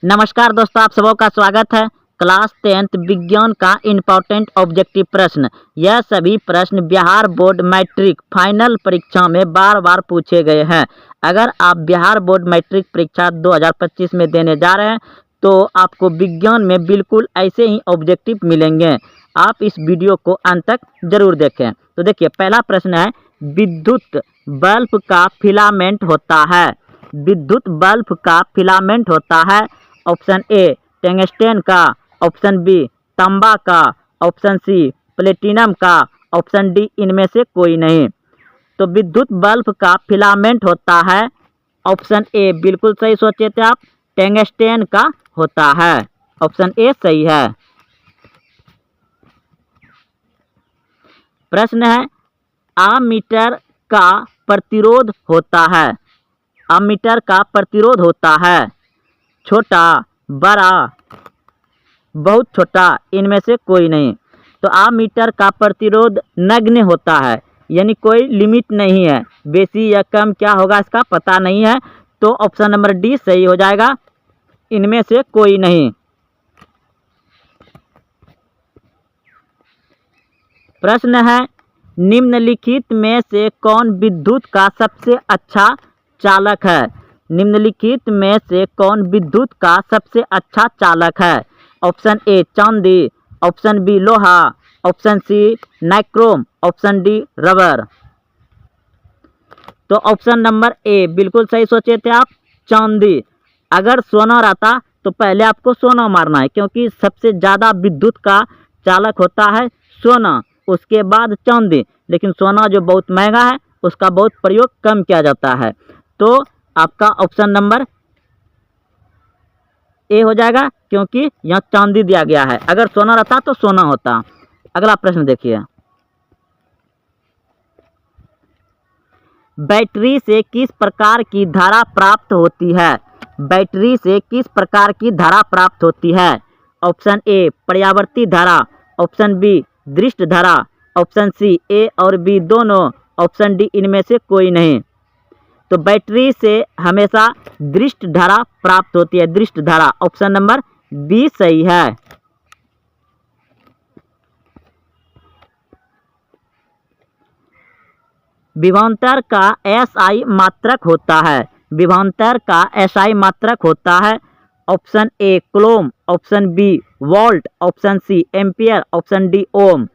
नमस्कार दोस्तों, आप सबों का स्वागत है। क्लास 10th विज्ञान का इम्पोर्टेंट ऑब्जेक्टिव प्रश्न। यह सभी प्रश्न बिहार बोर्ड मैट्रिक फाइनल परीक्षा में बार बार पूछे गए हैं। अगर आप बिहार बोर्ड मैट्रिक परीक्षा 2025 में देने जा रहे हैं तो आपको विज्ञान में बिल्कुल ऐसे ही ऑब्जेक्टिव मिलेंगे। आप इस वीडियो को अंत तक जरूर देखें। तो देखिए, पहला प्रश्न है, विद्युत बल्ब का फिलामेंट होता है। विद्युत बल्ब का फिलामेंट होता है। ऑप्शन ए टंगस्टन का, ऑप्शन बी तांबा का, ऑप्शन सी प्लेटिनम का, ऑप्शन डी इनमें से कोई नहीं। तो विद्युत बल्ब का फिलामेंट होता है, ऑप्शन ए बिल्कुल सही सोचे थे आप, टंगस्टन का होता है। ऑप्शन ए सही है। प्रश्न है, आमीटर का प्रतिरोध होता है। आमीटर का प्रतिरोध होता है छोटा, बड़ा, बहुत छोटा, इनमें से कोई नहीं। तो आमीटर का प्रतिरोध नगण्य होता है, यानी कोई लिमिट नहीं है, बेसी या कम क्या होगा इसका पता नहीं है। तो ऑप्शन नंबर डी सही हो जाएगा, इनमें से कोई नहीं। प्रश्न है, निम्नलिखित में से कौन विद्युत का सबसे अच्छा चालक है। निम्नलिखित में से कौन विद्युत का सबसे अच्छा चालक है। ऑप्शन ए चांदी, ऑप्शन बी लोहा, option C nichrome, option D rubber. तो ऑप्शन नंबर ए बिल्कुल सही सोचे थे आप, चांदी। अगर सोना रहता तो पहले आपको सोना मारना है, क्योंकि सबसे ज़्यादा विद्युत का चालक होता है सोना, उसके बाद चांदी। लेकिन सोना जो बहुत महंगा है उसका बहुत प्रयोग कम किया जाता है। तो आपका ऑप्शन नंबर ए हो जाएगा, क्योंकि यहाँ चांदी दिया गया है। अगर सोना रहता तो सोना होता। अगला प्रश्न देखिए, बैटरी से किस प्रकार की धारा प्राप्त होती है। बैटरी से किस प्रकार की धारा प्राप्त होती है। ऑप्शन ए पर्यावर्ती धारा, ऑप्शन बी दृष्ट धारा, ऑप्शन सी ए और बी दोनों, ऑप्शन डी इनमें से कोई नहीं। तो बैटरी से हमेशा दृष्ट धारा प्राप्त होती है, दृष्ट धारा। ऑप्शन नंबर बी सही है। विभवांतर का एसआई मात्रक होता है। विभवांतर का एसआई मात्रक होता है। Option A coulomb, option B volt, option C ampere, option D ohm.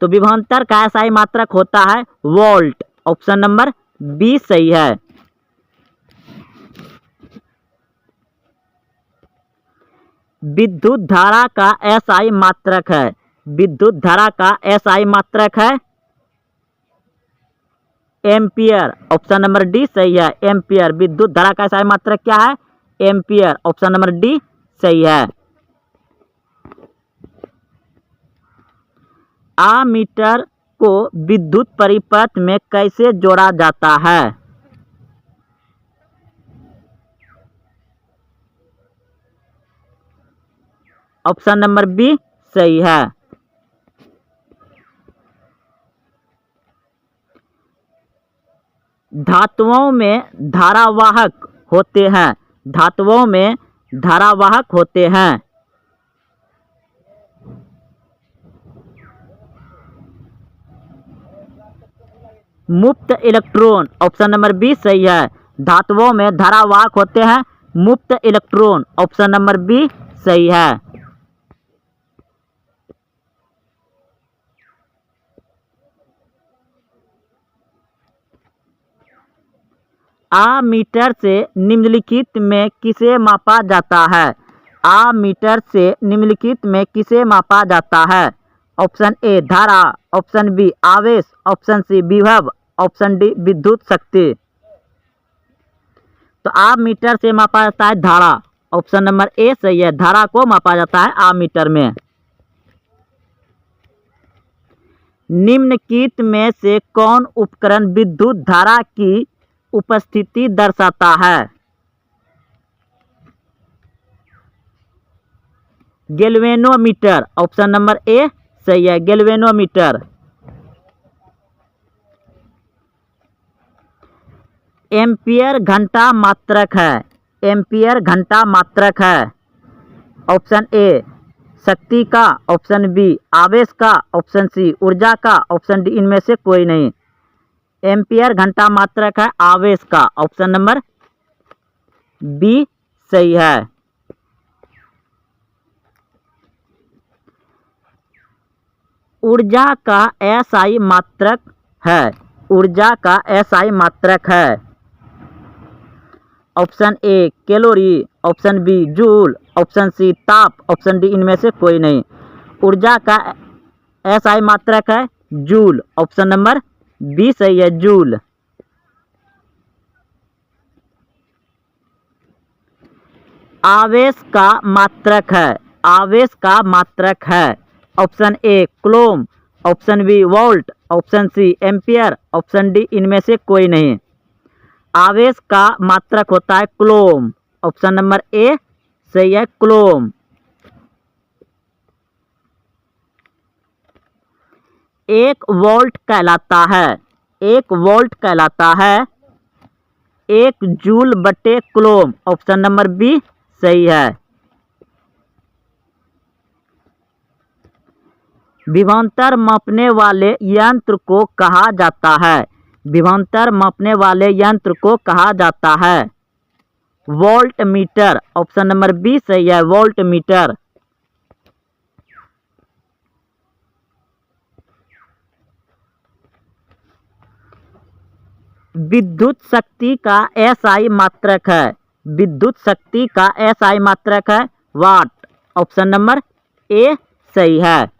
तो विभवांतर का एसआई मात्रक होता है वोल्ट। ऑप्शन नंबर बी सही है। विद्युत धारा का एसआई मात्रक है। विद्युत धारा का एसआई मात्रक है एम्पियर। ऑप्शन नंबर डी सही है, एम्पियर। विद्युत धारा का एसआई मात्रक क्या है, एम्पियर। ऑप्शन नंबर डी सही है। आमीटर को विद्युत परिपथ में कैसे जोड़ा जाता है। ऑप्शन नंबर बी सही है। धातुओं में धारावाहक होते हैं। धातुओं में धारावाहक होते हैं। मुक्त इलेक्ट्रॉन। ऑप्शन नंबर बी सही है। धातुओं में धारावाहक होते हैं मुक्त इलेक्ट्रॉन। ऑप्शन नंबर बी सही है। आमीटर से निम्नलिखित में किसे मापा जाता है। आमीटर से निम्नलिखित में किसे मापा जाता है। ऑप्शन ए धारा, ऑप्शन बी आवेश, ऑप्शन सी विभव, ऑप्शन डी विद्युत शक्ति। तो आमीटर से मापा जाता है धारा। ऑप्शन नंबर ए सही है, धारा को मापा जाता है आमीटर में। निम्नलिखित में से कौन उपकरण विद्युत धारा की उपस्थिति दर्शाता है। गैल्वेनोमीटर। ऑप्शन नंबर ए सही है, गैल्वेनोमीटर। एम्पियर घंटा मात्रक है। एम्पियर घंटा मात्रक है? ऑप्शन ए शक्ति का, ऑप्शन बी आवेश का, ऑप्शन सी ऊर्जा का, ऑप्शन डी इनमें से कोई नहीं। एम्पियर घंटा मात्रक है आवेश का, ऑप्शन नंबर बी सही है। ऊर्जा का एसआई मात्रक है? ऊर्जा का एसआई मात्रक है? Option A calorie, option B joule, option C ताप, ऑप्शन डी इनमें से कोई नहीं। ऊर्जा का एसआई मात्रक है जूल, ऑप्शन नंबर बी सही है, जूल। आवेश का मात्रक है? आवेश का मात्रक है? Option A coulomb, option B volt, option C ampere, option D इनमें से कोई नहीं। आवेश का मात्रक होता है कूलॉम, ऑप्शन नंबर ए सही है, कूलॉम। एक वोल्ट कहलाता है? एक वोल्ट कहलाता है 1 जूल बटे कूलॉम, ऑप्शन नंबर बी सही है। विभवांतर मापने वाले यंत्र को कहा जाता है? विभवांतर मापने वाले यंत्र को कहा जाता है volt metre, option number B सही है, वोल्ट मीटर। विद्युत शक्ति का एसआई मात्रक है? विद्युत शक्ति का एसआई मात्रक है वाट, ऑप्शन नंबर ए सही है।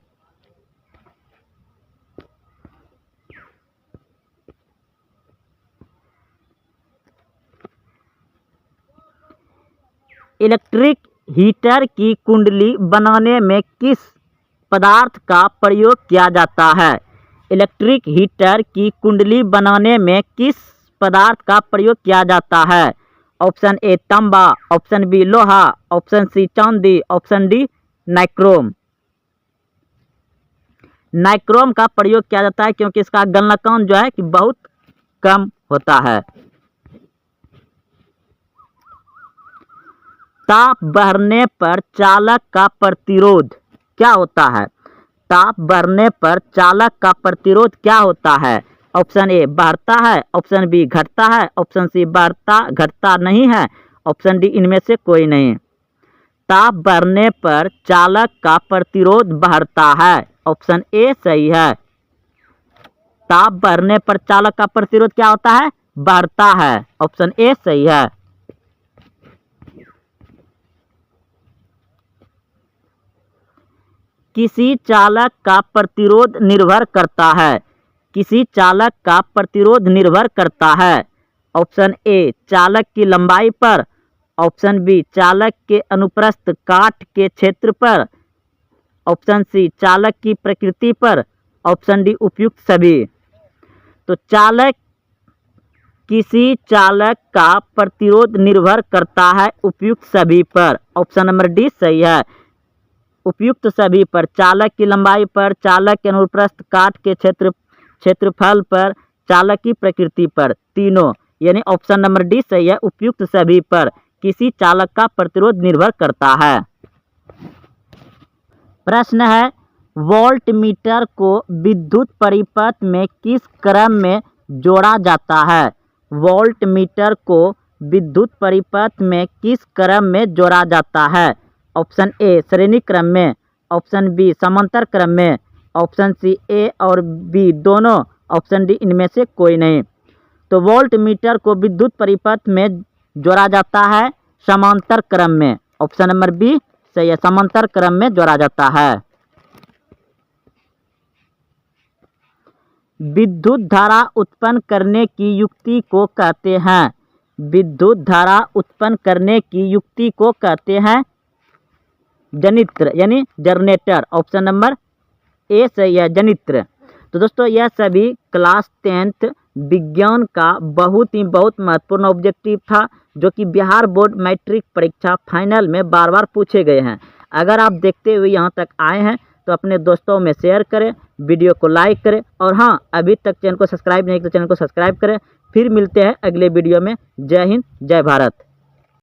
इलेक्ट्रिक हीटर की कुंडली बनाने में किस पदार्थ का प्रयोग किया जाता है? इलेक्ट्रिक हीटर की कुंडली बनाने में किस पदार्थ का प्रयोग किया जाता है? ऑप्शन ए तांबा, ऑप्शन बी लोहा, ऑप्शन सी चांदी, ऑप्शन डी नाइक्रोम। नाइक्रोम का प्रयोग किया जाता है क्योंकि इसका गलनांक जो है कि बहुत कम होता है। ताप बढ़ने पर चालक का प्रतिरोध क्या होता है? ताप बढ़ने पर चालक का प्रतिरोध क्या होता है? ऑप्शन ए बढ़ता है, ऑप्शन बी घटता है, ऑप्शन सी बढ़ता घटता नहीं है, ऑप्शन डी इनमें से कोई नहीं। ताप बढ़ने पर चालक का प्रतिरोध बढ़ता है, ऑप्शन ए सही है। ताप बढ़ने पर चालक का प्रतिरोध क्या होता है? बढ़ता है, ऑप्शन ए सही है। किसी चालक का प्रतिरोध निर्भर करता है? किसी चालक का प्रतिरोध निर्भर करता है? ऑप्शन ए चालक की लंबाई पर, ऑप्शन बी चालक के अनुप्रस्थ काट के क्षेत्र पर, ऑप्शन सी चालक की प्रकृति पर, ऑप्शन डी उपयुक्त सभी। तो किसी चालक का प्रतिरोध निर्भर करता है उपयुक्त सभी पर, ऑप्शन नंबर डी सही है। उपयुक्त सभी पर, चालक की लंबाई पर, चालक के अनुप्रस्थ काट के क्षेत्रफल पर, चालक की प्रकृति पर, तीनों, यानी ऑप्शन नंबर डी सही है, उपयुक्त सभी पर किसी चालक का प्रतिरोध निर्भर करता है। प्रश्न है वोल्ट मीटर को विद्युत परिपथ में किस क्रम में जोड़ा जाता है? वोल्ट मीटर को विद्युत परिपथ में किस क्रम में जोड़ा जाता है? ऑप्शन ए श्रेणी क्रम में, ऑप्शन बी समांतर क्रम में, ऑप्शन सी ए और बी दोनों, ऑप्शन डी इनमें से कोई नहीं। तो वोल्ट मीटर को विद्युत परिपथ में जोड़ा जाता है समांतर क्रम में, ऑप्शन नंबर बी सही है, समांतर क्रम में जोड़ा जाता है। विद्युत धारा उत्पन्न करने की युक्ति को कहते हैं? विद्युत धारा उत्पन्न करने की युक्ति को कहते हैं जनित्र, यानी जनरेटर, ऑप्शन नंबर ए सही है, जनित्र। तो दोस्तों यह सभी क्लास 10th विज्ञान का बहुत महत्वपूर्ण ऑब्जेक्टिव था, जो कि बिहार बोर्ड मैट्रिक परीक्षा फाइनल में बार बार पूछे गए हैं। अगर आप देखते हुए यहाँ तक आए हैं तो अपने दोस्तों में शेयर करें, वीडियो को लाइक करें, और हाँ अभी तक चैनल को सब्सक्राइब नहीं किया तो चैनल को सब्सक्राइब करें। फिर मिलते हैं अगले वीडियो में। जय हिंद, जय भारत।